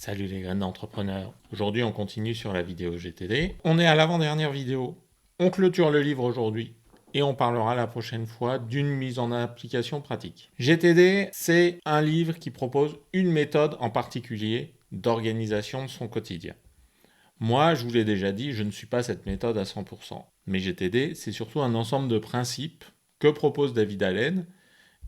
Salut les graines d'entrepreneurs. Aujourd'hui, on continue sur la vidéo GTD. On est à l'avant-dernière vidéo. On clôture le livre aujourd'hui et on parlera la prochaine fois d'une mise en application pratique. GTD, c'est un livre qui propose une méthode en particulier d'organisation de son quotidien. Moi, je vous l'ai déjà dit, je ne suis pas cette méthode à 100%. Mais GTD, c'est surtout un ensemble de principes que propose David Allen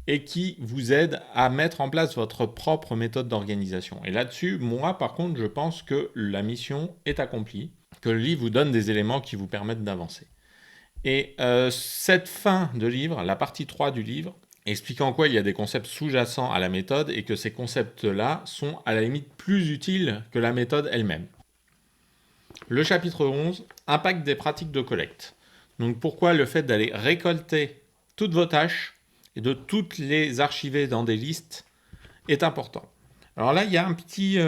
et qui vous aide à mettre en place votre propre méthode d'organisation. Et là-dessus, moi, par contre, je pense que la mission est accomplie, que le livre vous donne des éléments qui vous permettent d'avancer. Et cette fin de livre, la partie 3 du livre, explique en quoi il y a des concepts sous-jacents à la méthode et que ces concepts-là sont à la limite plus utiles que la méthode elle-même. Le chapitre 11, impact des pratiques de collecte. Donc pourquoi le fait d'aller récolter toutes vos tâches et de toutes les archiver dans des listes est important. Alors là, il y a un petit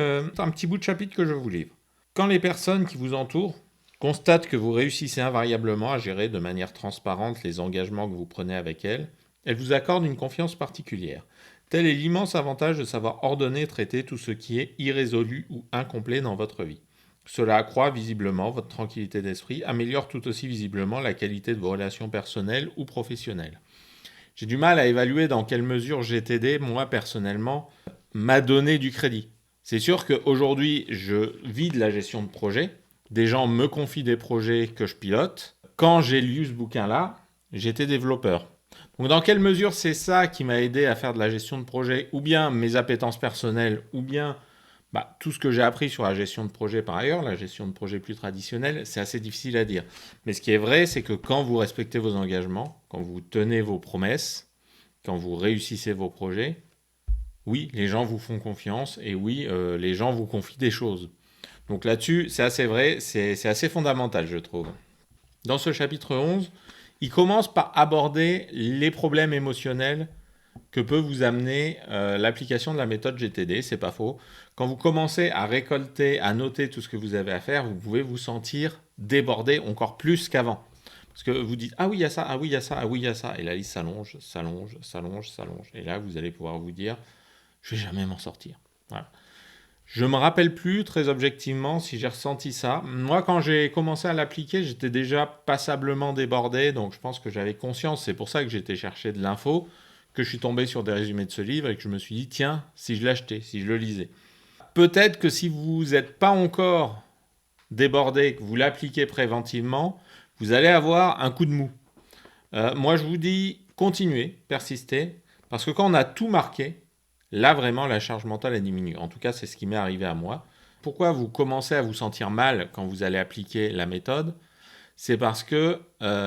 bout de chapitre que je vous livre. Quand les personnes qui vous entourent constatent que vous réussissez invariablement à gérer de manière transparente les engagements que vous prenez avec elles, elles vous accordent une confiance particulière. Tel est l'immense avantage de savoir ordonner et traiter tout ce qui est irrésolu ou incomplet dans votre vie. Cela accroît visiblement votre tranquillité d'esprit, améliore tout aussi visiblement la qualité de vos relations personnelles ou professionnelles. J'ai du mal à évaluer dans quelle mesure GTD, moi personnellement, m'a donné du crédit. C'est sûr qu'aujourd'hui, je vis de la gestion de projet. Des gens me confient des projets que je pilote. Quand j'ai lu ce bouquin-là, j'étais développeur. Donc dans quelle mesure c'est ça qui m'a aidé à faire de la gestion de projet, ou bien mes appétences personnelles, ou bien tout ce que j'ai appris sur la gestion de projet par ailleurs, la gestion de projet plus traditionnelle, c'est assez difficile à dire. Mais ce qui est vrai, c'est que quand vous respectez vos engagements, quand vous tenez vos promesses, quand vous réussissez vos projets, oui, les gens vous font confiance et oui, les gens vous confient des choses. Donc là-dessus, c'est assez vrai, c'est assez fondamental, je trouve. Dans ce chapitre 11, il commence par aborder les problèmes émotionnels que peut vous amener l'application de la méthode GTD, c'est pas faux. Quand vous commencez à récolter, à noter tout ce que vous avez à faire, vous pouvez vous sentir débordé encore plus qu'avant. Parce que vous dites, ah oui, il y a ça, ah oui, il y a ça, ah oui, il y a ça. Et la liste s'allonge, s'allonge, s'allonge, s'allonge. Et là, vous allez pouvoir vous dire, je vais jamais m'en sortir. Voilà. Je me rappelle plus très objectivement si j'ai ressenti ça. Moi, quand j'ai commencé à l'appliquer, j'étais déjà passablement débordé, donc je pense que j'avais conscience. C'est pour ça que j'étais chercher de l'info, que je suis tombé sur des résumés de ce livre et que je me suis dit, tiens, si je l'achetais, si je le lisais. Peut-être que si vous n'êtes pas encore débordé, que vous l'appliquez préventivement, vous allez avoir un coup de mou. Moi, je vous dis, continuez, persistez, parce que quand on a tout marqué, là, vraiment, la charge mentale, elle diminue. En tout cas, c'est ce qui m'est arrivé à moi. Pourquoi vous commencez à vous sentir mal quand vous allez appliquer la méthode? C'est parce que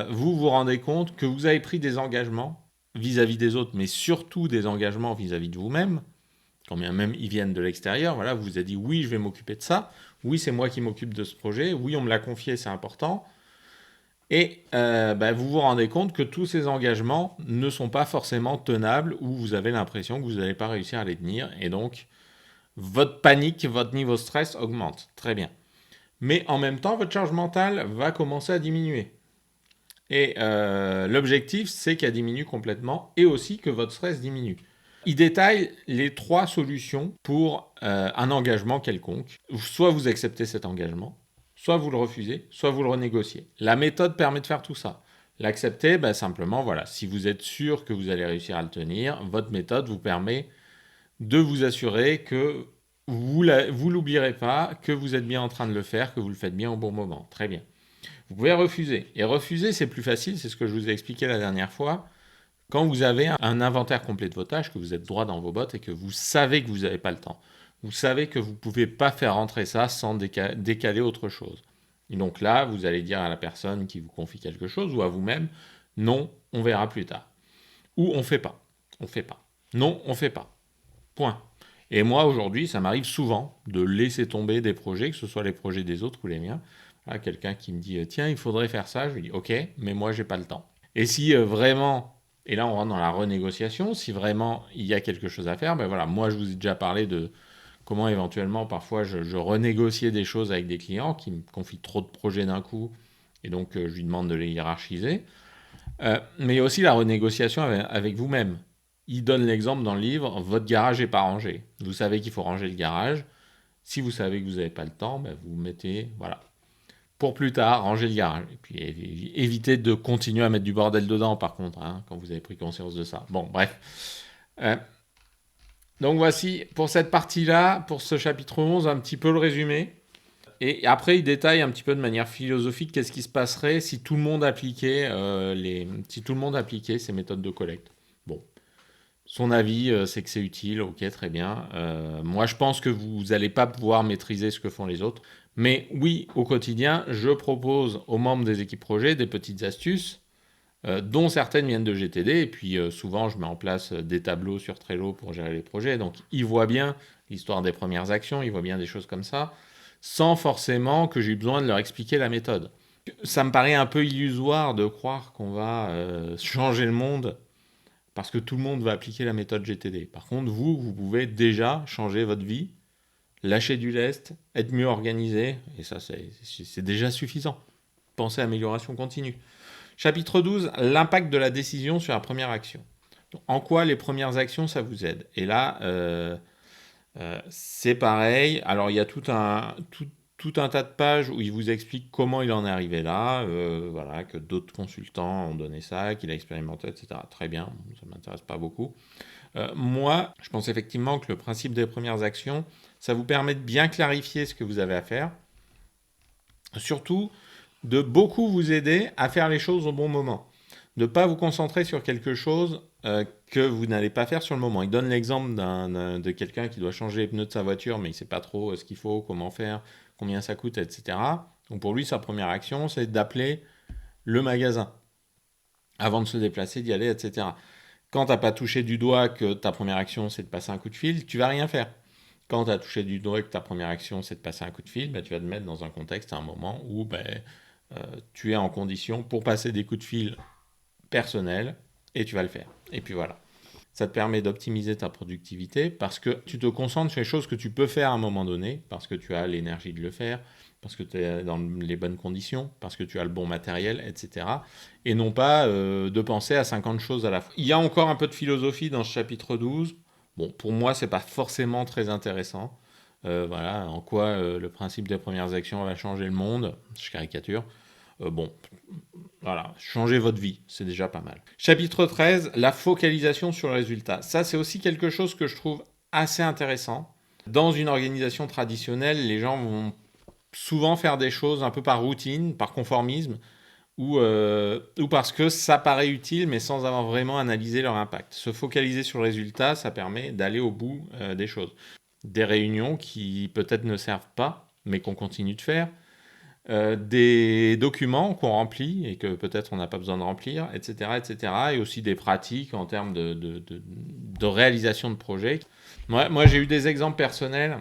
vous vous rendez compte que vous avez pris des engagements vis-à-vis des autres, mais surtout des engagements vis-à-vis de vous-même, quand bien même ils viennent de l'extérieur. Voilà, vous vous avez dit, oui, je vais m'occuper de ça. Oui, c'est moi qui m'occupe de ce projet. Oui, on me l'a confié, c'est important. Et vous vous rendez compte que tous ces engagements ne sont pas forcément tenables ou vous avez l'impression que vous n'allez pas réussir à les tenir. Et donc, votre panique, votre niveau de stress augmente. Très bien. Mais en même temps, votre charge mentale va commencer à diminuer. Et l'objectif, c'est qu'elle diminue complètement et aussi que votre stress diminue. Il détaille les 3 solutions pour un engagement quelconque. Soit vous acceptez cet engagement, soit vous le refusez, soit vous le renégociez. La méthode permet de faire tout ça. L'accepter, simplement, voilà, si vous êtes sûr que vous allez réussir à le tenir, votre méthode vous permet de vous assurer que vous l'oublierez pas, que vous êtes bien en train de le faire, que vous le faites bien au bon moment. Très bien. Vous pouvez refuser. Et refuser, c'est plus facile, c'est ce que je vous ai expliqué la dernière fois. Quand vous avez un inventaire complet de vos tâches, que vous êtes droit dans vos bottes et que vous savez que vous n'avez pas le temps. Vous savez que vous ne pouvez pas faire rentrer ça sans décaler autre chose. Et donc là, vous allez dire à la personne qui vous confie quelque chose ou à vous-même, non, on verra plus tard. Ou on fait pas. On fait pas. Non, on fait pas. Point. Et moi, aujourd'hui, ça m'arrive souvent de laisser tomber des projets, que ce soit les projets des autres ou les miens. Là, quelqu'un qui me dit, tiens, il faudrait faire ça, je lui dis, ok, mais moi, j'ai pas le temps. Et si vraiment, et là, on rentre dans la renégociation, si vraiment il y a quelque chose à faire, voilà, moi, je vous ai déjà parlé de comment éventuellement, parfois, je renégociais des choses avec des clients qui me confient trop de projets d'un coup, et donc je lui demande de les hiérarchiser. Mais il y a aussi la renégociation avec vous-même. Il donne l'exemple dans le livre, votre garage n'est pas rangé. Vous savez qu'il faut ranger le garage. Si vous savez que vous n'avez pas le temps, ben, vous mettez, voilà. Pour plus tard, rangez le garage. Et puis évitez de continuer à mettre du bordel dedans, par contre, hein, quand vous avez pris conscience de ça. Bon, bref. Donc voici, pour cette partie-là, pour ce chapitre 11, un petit peu le résumé. Et après, il détaille un petit peu de manière philosophique qu'est-ce qui se passerait si tout le monde appliquait, ces méthodes de collecte. Bon, son avis, c'est que c'est utile, ok, très bien. Moi, je pense que vous n'allez pas pouvoir maîtriser ce que font les autres. Mais oui, au quotidien, je propose aux membres des équipes projet des petites astuces, dont certaines viennent de GTD. Et puis souvent, je mets en place des tableaux sur Trello pour gérer les projets. Donc, ils voient bien l'histoire des premières actions, ils voient bien des choses comme ça, sans forcément que j'ai besoin de leur expliquer la méthode. Ça me paraît un peu illusoire de croire qu'on va changer le monde parce que tout le monde va appliquer la méthode GTD. Par contre, vous pouvez déjà changer votre vie, lâcher du lest, être mieux organisé, et ça, c'est déjà suffisant. Pensez à amélioration continue. Chapitre 12, l'impact de la décision sur la première action. Donc, en quoi les premières actions, ça vous aide? Et là, c'est pareil. Alors, il y a tout un tas de pages où il vous explique comment il en est arrivé là, voilà, que d'autres consultants ont donné ça, qu'il a expérimenté, etc. Très bien, ça ne m'intéresse pas beaucoup. Moi, je pense effectivement que le principe des premières actions, ça vous permet de bien clarifier ce que vous avez à faire. Surtout, de beaucoup vous aider à faire les choses au bon moment. De ne pas vous concentrer sur quelque chose que vous n'allez pas faire sur le moment. Il donne l'exemple de quelqu'un qui doit changer les pneus de sa voiture, mais il ne sait pas trop ce qu'il faut, comment faire, combien ça coûte, etc. Donc pour lui, sa première action, c'est d'appeler le magasin avant de se déplacer, d'y aller, etc. Quand tu n'as pas touché du doigt que ta première action, c'est de passer un coup de fil, tu vas rien faire. Quand tu as touché du doigt que ta première action, c'est de passer un coup de fil, tu vas te mettre dans un contexte, à un moment où tu es en condition pour passer des coups de fil personnels et tu vas le faire. Et puis voilà. Ça te permet d'optimiser ta productivité parce que tu te concentres sur les choses que tu peux faire à un moment donné, parce que tu as l'énergie de le faire, parce que tu es dans les bonnes conditions, parce que tu as le bon matériel, etc. Et non pas de penser à 50 choses à la fois. Il y a encore un peu de philosophie dans ce chapitre 12. Bon, pour moi, c'est pas forcément très intéressant. Voilà, en quoi le principe des premières actions va changer le monde. Je caricature. Bon, voilà, changez votre vie, c'est déjà pas mal. Chapitre 13, la focalisation sur le résultat. Ça, c'est aussi quelque chose que je trouve assez intéressant. Dans une organisation traditionnelle, les gens vont souvent faire des choses un peu par routine, par conformisme, ou parce que ça paraît utile, mais sans avoir vraiment analysé leur impact. Se focaliser sur le résultat, ça permet d'aller au bout des choses. Des réunions qui peut-être ne servent pas, mais qu'on continue de faire. Des documents qu'on remplit et que peut-être on n'a pas besoin de remplir, etc., etc. Et aussi des pratiques en termes de réalisation de projets. Moi, j'ai eu des exemples personnels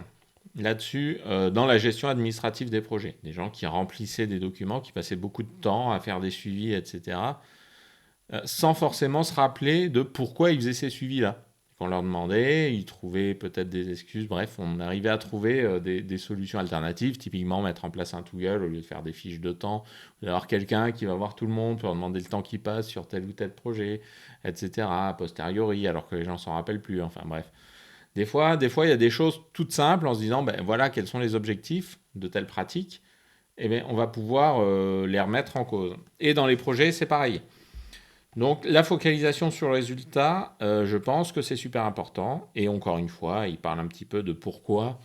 là-dessus dans la gestion administrative des projets. Des gens qui remplissaient des documents, qui passaient beaucoup de temps à faire des suivis, etc., sans forcément se rappeler de pourquoi ils faisaient ces suivis-là. On leur demandait, ils trouvaient peut-être des excuses, bref, on arrivait à trouver des solutions alternatives, typiquement mettre en place un Toggle au lieu de faire des fiches de temps, d'avoir quelqu'un qui va voir tout le monde pour leur demander le temps qui passe sur tel ou tel projet, etc., a posteriori, alors que les gens s'en rappellent plus, enfin bref. Des fois, il y a des choses toutes simples en se disant, ben voilà, quels sont les objectifs de telle pratique, et bien on va pouvoir les remettre en cause. Et dans les projets, c'est pareil. Donc la focalisation sur le résultat, je pense que c'est super important. Et encore une fois, il parle un petit peu de pourquoi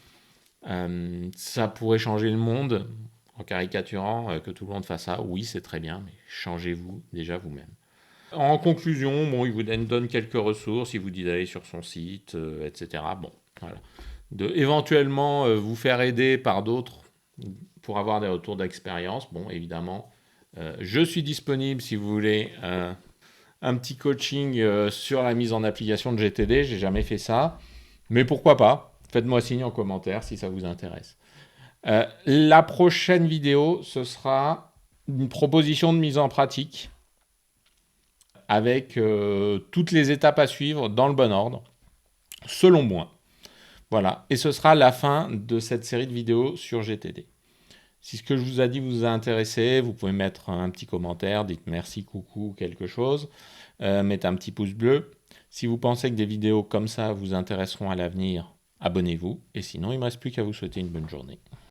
ça pourrait changer le monde en caricaturant que tout le monde fasse ça. Oui, c'est très bien, mais changez-vous déjà vous-même. En conclusion, bon, il vous donne quelques ressources, il vous dit d'aller sur son site, etc. Bon, voilà. Éventuellement vous faire aider par d'autres pour avoir des retours d'expérience. Bon, évidemment, je suis disponible si vous voulez un petit coaching sur la mise en application de GTD. J'ai jamais fait ça, mais pourquoi pas? Faites-moi signe en commentaire si ça vous intéresse. La prochaine vidéo, ce sera une proposition de mise en pratique avec toutes les étapes à suivre dans le bon ordre, selon moi. Voilà, et ce sera la fin de cette série de vidéos sur GTD. Si ce que je vous ai dit vous a intéressé, vous pouvez mettre un petit commentaire, dites merci, coucou, quelque chose, mettez un petit pouce bleu. Si vous pensez que des vidéos comme ça vous intéresseront à l'avenir, abonnez-vous, et sinon il ne me reste plus qu'à vous souhaiter une bonne journée.